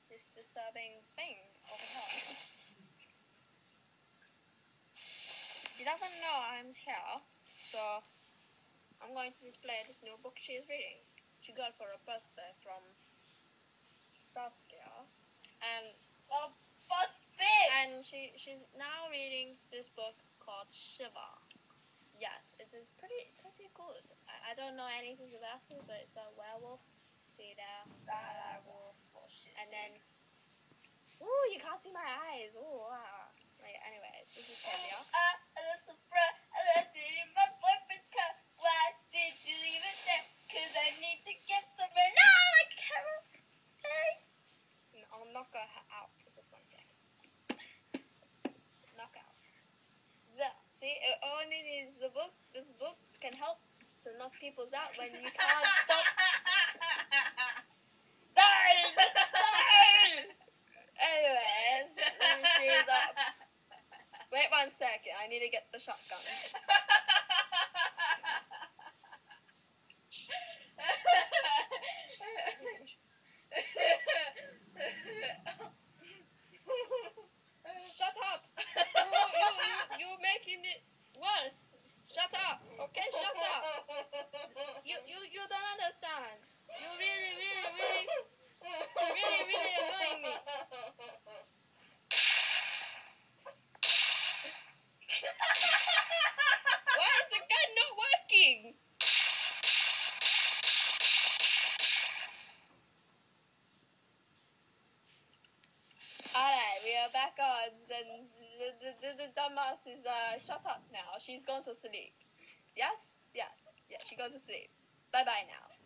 this disturbing thing over here. She doesn't know I'm here, so I'm going to display this new book she is reading. She got for her birthday from Saskia, and and she's now reading this book called Shiva. Yes, it is pretty good. I don't know anything about it, but it's about werewolf. See there, werewolf, and then ooh, you can't see my eyes. Ooh, wow. Like, anyways, this is Sylvia. My boyfriend's car. Why did you leave it there? 'Cause I need to get somewhere. No, I can't say. I'll knock her out for just 1 second. Knock out. There. See, it only needs the book. This book can help to knock people out when you can't stop. Darn! Anyways, she's up. Wait 1 second, I need to get the shotgun. Shut up! You're making it worse. Shut up, okay? Shut up. You don't understand. You really annoying me. Why is the gun not working? Alright, we are back on, and the dumbass is shut up now. She's gone to sleep. Yes? Yes. Yeah, she gone to sleep. Bye-bye now.